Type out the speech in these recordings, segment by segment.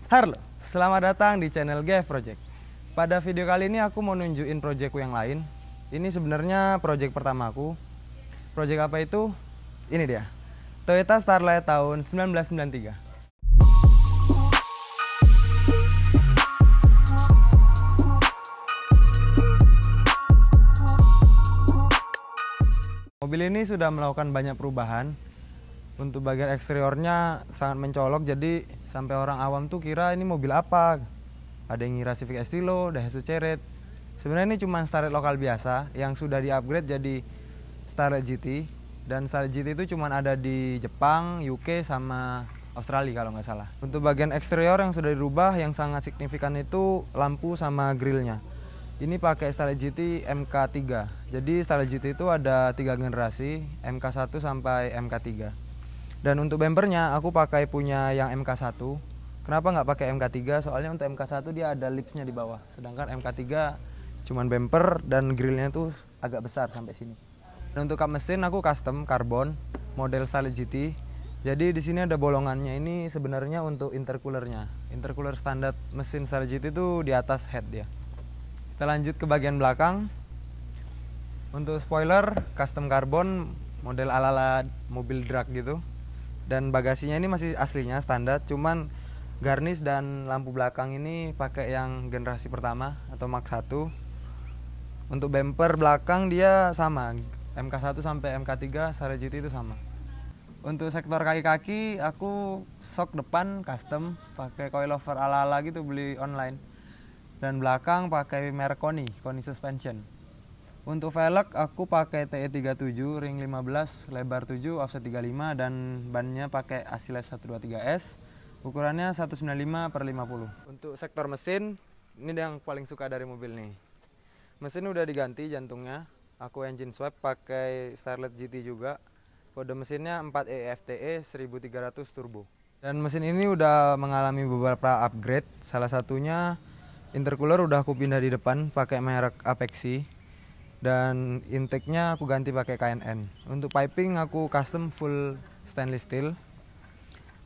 Halo, selamat datang di channel GF Project. Pada video kali ini aku mau nunjukin projectku yang lain. Ini sebenarnya project pertama aku. Project apa itu? Ini dia, Toyota Starlight tahun 1993. Mobil ini sudah melakukan banyak perubahan. Untuk bagian eksteriornya sangat mencolok, jadi sampai orang awam tuh kira ini mobil apa. Ada yang ngira Civic Estilo, Daihatsu Chery. Sebenarnya ini cuma Starlet lokal biasa yang sudah di-upgrade jadi Starlet GT. Dan Starlet GT itu cuma ada di Jepang, UK, sama Australia kalau nggak salah. Untuk bagian eksterior yang sudah dirubah, yang sangat signifikan itu lampu sama grillnya. Ini pakai Starlet GT MK3. Jadi Starlet GT itu ada 3 generasi, MK1 sampai MK3. Dan untuk bumpernya aku pakai punya yang MK1. Kenapa nggak pakai MK3? Soalnya untuk MK1 dia ada lipsnya di bawah. Sedangkan MK3 cuman bumper dan grillnya tuh agak besar sampai sini. Dan untuk kap mesin aku custom karbon model Starlet GT. Jadi di sini ada bolongannya. Ini sebenarnya untuk intercoolernya. Intercooler standar mesin Starlet GT itu di atas head dia. Kita lanjut ke bagian belakang. Untuk spoiler custom karbon model ala-ala mobil drag gitu. Dan bagasinya ini masih aslinya standar, cuman garnish dan lampu belakang ini pakai yang generasi pertama atau Mark 1. Untuk bumper belakang dia sama, MK1 sampai MK3 Starlet GT itu sama. Untuk sektor kaki-kaki aku shock depan custom pakai coilover ala-ala gitu, beli online. Dan belakang pakai merek Koni suspension. Untuk velg aku pakai TE37 ring 15 lebar 7 offset 35 dan bannya pakai Asiles 123S ukurannya 195/50. Untuk sektor mesin ini yang paling suka dari mobil nih. Mesin udah diganti jantungnya. Aku engine swap pakai Starlet GT juga. Kode mesinnya 4EFTE 1300 turbo. Dan mesin ini udah mengalami beberapa upgrade. Salah satunya intercooler udah aku pindah di depan pakai merek Apexi. Dan intake-nya aku ganti pakai KNN. Untuk piping aku custom full stainless steel.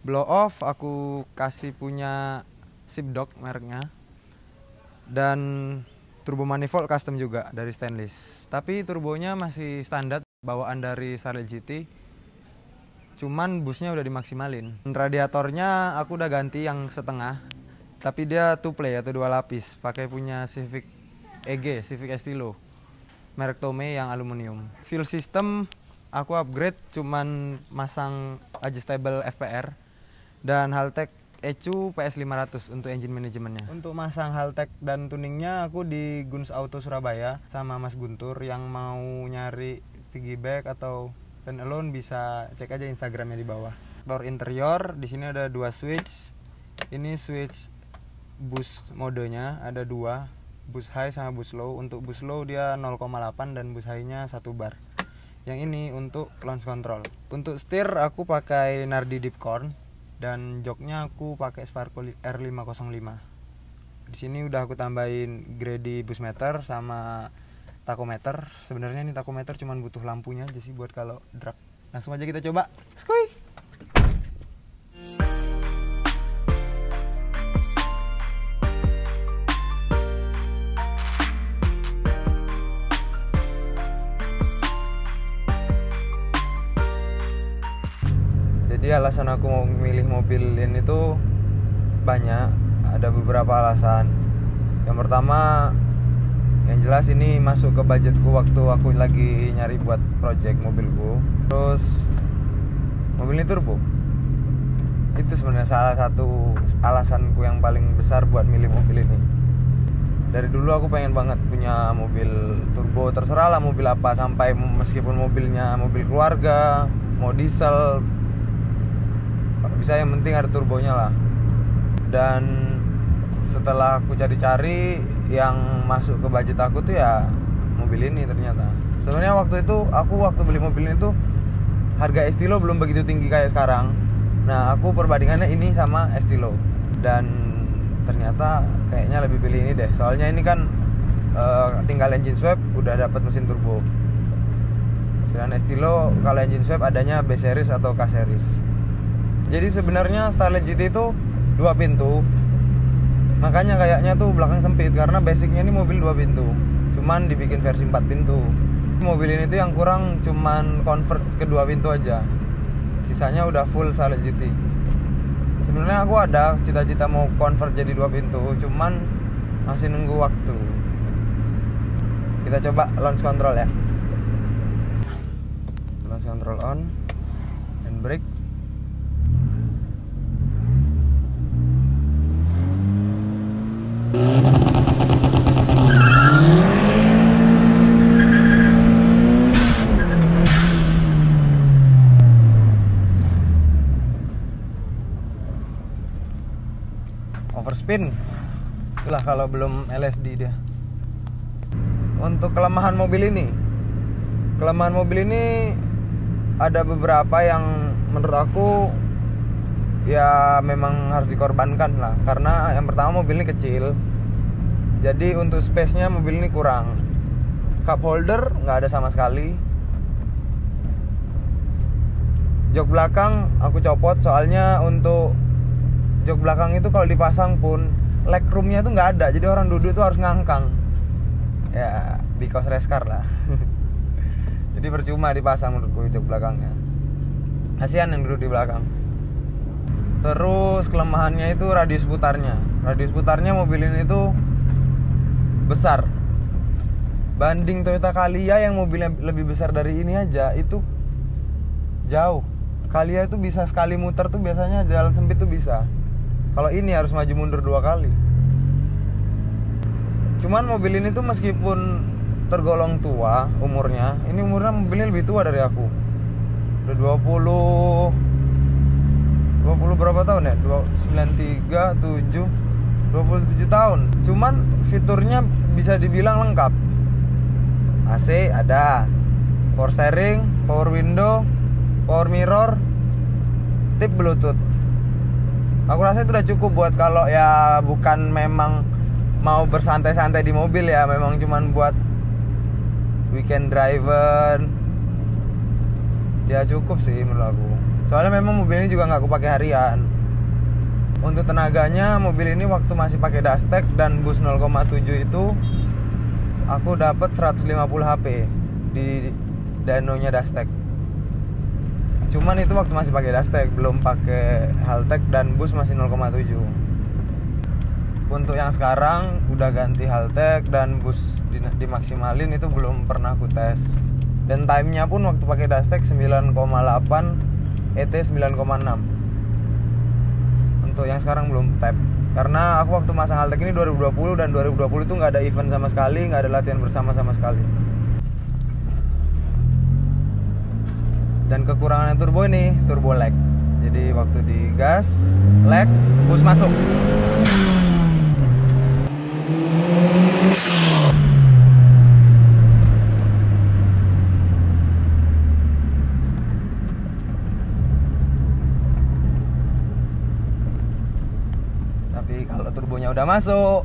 Blow off aku kasih punya Sipdog mereknya. Dan turbo manifold custom juga dari stainless. Tapi turbonya masih standar bawaan dari Starlet GT. Cuman busnya udah dimaksimalin. Radiatornya aku udah ganti yang setengah. Tapi dia 2 play atau 2 lapis. Pakai punya Civic EG, Civic Estilo. Merek Tomei yang aluminium. Fuel system aku upgrade, cuman masang adjustable FPR dan Haltech ECU PS500 untuk engine manajemennya. Untuk masang Haltech dan tuningnya aku di Guns Auto Surabaya sama Mas Guntur. Yang mau nyari piggyback atau stand alone bisa cek aja Instagramnya di bawah. Door interior di sini ada 2 switch. Ini switch boost modenya ada 2. Boost high sama boost low. Untuk boost low dia 0,8 dan boost high-nya 1 bar. Yang ini untuk launch control. Untuk setir aku pakai Nardi Deepcorn dan joknya aku pakai Sparco R505. Di sini udah aku tambahin Grady boost meter sama tachometer. Sebenarnya ini tachometer cuman butuh lampunya aja sih buat kalau drag. Langsung aja kita coba. Skuy. Jadi alasan aku mau memilih mobil ini tuh banyak, ada beberapa alasan. Yang pertama, yang jelas ini masuk ke budgetku waktu aku lagi nyari buat project mobilku. Terus mobil ini turbo. Itu sebenarnya salah satu alasanku yang paling besar buat milih mobil ini. Dari dulu aku pengen banget punya mobil turbo, terserah lah mobil apa, sampai meskipun mobilnya mobil keluarga, mau diesel, bisa, yang penting ada turbonya lah. Dan setelah aku cari-cari, yang masuk ke budget aku tuh ya mobil ini ternyata. Sebenarnya waktu beli mobil ini tuh harga Estilo belum begitu tinggi kayak sekarang. Nah, aku perbandingannya ini sama Estilo, dan ternyata kayaknya lebih pilih ini deh. Soalnya ini kan tinggal engine swap udah dapat mesin turbo. Sedangkan Estilo kalau engine swap adanya B series atau K series. Jadi sebenarnya Starlet GT itu 2 pintu. Makanya kayaknya tuh belakang sempit karena basicnya ini mobil 2 pintu. Cuman dibikin versi 4 pintu. Mobil ini tuh yang kurang cuman convert ke 2 pintu aja. Sisanya udah full Starlet GT. Sebenarnya aku ada cita-cita mau convert jadi 2 pintu, cuman masih nunggu waktu. Kita coba launch control ya. Launch control on, handbrake. Overspin. Itulah kalau belum LSD dia. Untuk kelemahan mobil ini ada beberapa yang menurut aku ya memang harus dikorbankan lah. Karena yang pertama, mobil ini kecil, jadi untuk space-nya mobil ini kurang. Cup holder nggak ada sama sekali. Jok belakang aku copot, soalnya untuk jok belakang itu kalau dipasang pun leg room-nya tuh nggak ada, jadi orang duduk tuh harus ngangkang. Ya, because race car lah. Jadi percuma dipasang menurutku jok belakangnya. Kasihan yang duduk di belakang. Terus kelemahannya itu radius putarnya. Radius putarnya mobil ini tuh besar. Banding Toyota Calya yang mobilnya lebih besar dari ini aja itu jauh. Calya itu bisa sekali muter tuh biasanya jalan sempit tuh bisa. Kalau ini harus maju mundur 2 kali. Cuman mobil ini tuh meskipun tergolong tua umurnya, ini umurnya mobilnya lebih tua dari aku. Udah 20 berapa tahun ya? 93, 7, 27 tahun. Cuman fiturnya bisa dibilang lengkap. AC ada, power steering, power window, power mirror, tip Bluetooth. Aku rasa itu udah cukup buat kalau ya bukan memang mau bersantai-santai di mobil ya, memang cuman buat weekend driver. Ya cukup sih menurut aku. Soalnya memang mobil ini juga nggak aku pakai harian. Untuk tenaganya, mobil ini waktu masih pakai Dastech dan bus 0,7 itu aku dapat 150 HP di dynonya Dastech. Cuman itu waktu masih pakai Dastech, belum pakai Haltech dan bus masih 0,7. Untuk yang sekarang udah ganti Haltech dan bus dimaksimalin, itu belum pernah aku tes. Dan time-nya pun waktu pakai Dastech 9,8, ET 9,6. Untuk yang sekarang belum tap. Karena aku waktu masang Haltech ini 2020, dan 2020 itu nggak ada event sama sekali, nggak ada latihan bersama sama sekali. Dan kekurangannya turbo ini, turbo lag. Jadi waktu digas, lag, bus masuk. Tapi kalau turbonya udah masuk,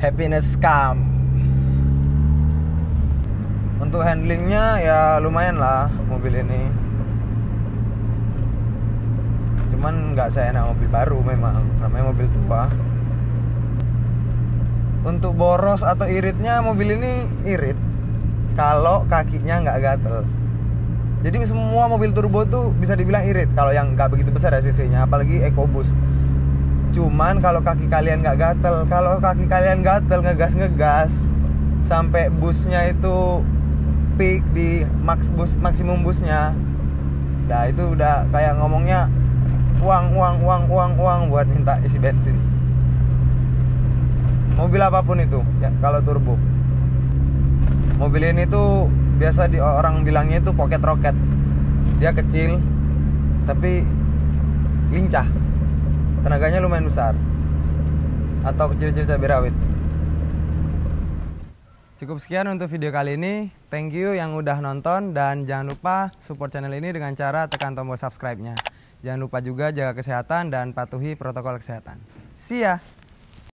happiness come. Untuk handlingnya ya lumayan lah mobil ini. Cuman nggak seenak mobil baru, memang namanya mobil tua. Untuk boros atau iritnya, mobil ini irit kalau kakinya nggak gatel. Jadi semua mobil turbo tuh bisa dibilang irit kalau yang nggak begitu besar ya cc-nya, apalagi EcoBoost. Cuman kalau kaki kalian nggak gatel, kalau kaki kalian gatel ngegas sampai busnya itu peak di maksimum busnya, nah itu udah kayak ngomongnya uang buat minta isi bensin. Mobil apapun itu ya, kalau turbo. Mobil ini tuh biasa orang bilangnya itu pocket rocket. Dia kecil tapi lincah, tenaganya lumayan besar, atau kecil-kecil cabai rawit. Cukup sekian untuk video kali ini. Thank you yang udah nonton, dan jangan lupa support channel ini dengan cara tekan tombol subscribe-nya. Jangan lupa juga jaga kesehatan dan patuhi protokol kesehatan. See ya!